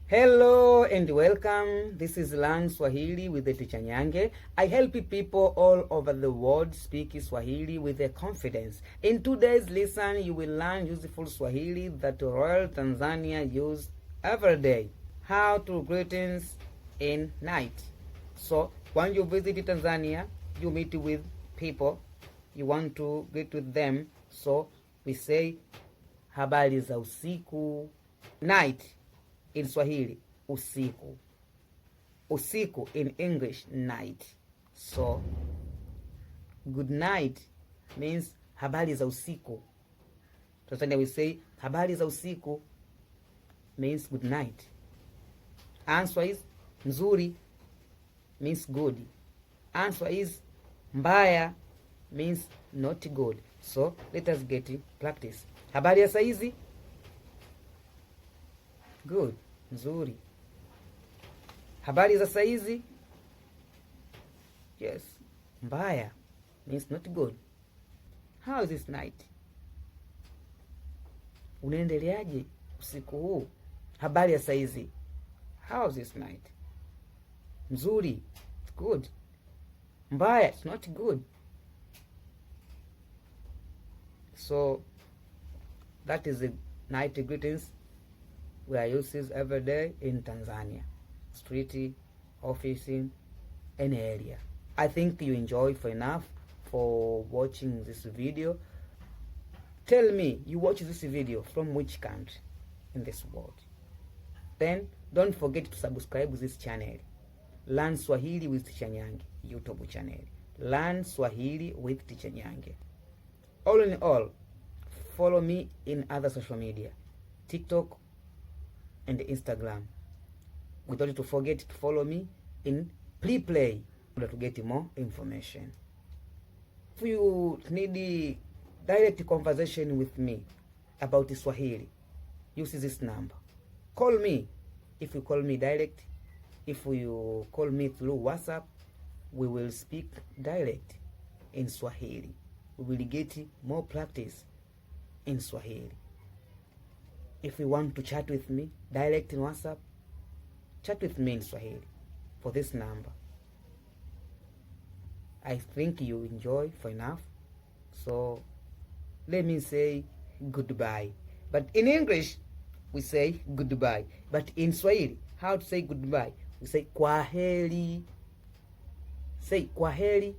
Hello and welcome. This is Learn Swahili with the Teacher Nyange. I help people all over the world speak Swahili with confidence. In today's lesson, you will learn useful Swahili that Royal Tanzania use every day. How to greetings in night. So, when you visit Tanzania, you meet with people. You want to greet with them. So, we say habari za usiku. Night in Swahili, usiku. Usiku in English, night. So, good night means habari za usiku. Tanzania we say habari za usiku means good night. Answer is nzuri means good. Answer is mbaya means not good. So, let us get practice. Habari ya saizi? Good, nzuri. Habari za saizi? Yes, mbaya means not good. How is this night? Unaendeleaje usiku huu? Habari ya saizi. How is this night? Nzuri, it's good. Mbaya, it's not good. So, that is the night greetings we are used every day in Tanzania. Street, office, any area. I think you enjoy enough for watching this video. Tell me, you watch this video from which country in this world? Then, don't forget to subscribe to this channel. Learn Swahili with Teacher Nyange YouTube channel. Learn Swahili with Teacher Nyange. All in all, follow me in other social media. TikTok and Instagram. Without to forget to follow me in Play to get more information. If you need direct conversation with me about Swahili, use this number. Call me. If you call me direct, if you call me through WhatsApp, we will speak direct in Swahili. We will get more practice in Swahili. If you want to chat with me direct in WhatsApp, chat with me in Swahili for this number. I think you enjoy enough. So let me say goodbye. But in English, we say goodbye. But in Swahili, how to say goodbye? We say kwaheri. Say kwaheri.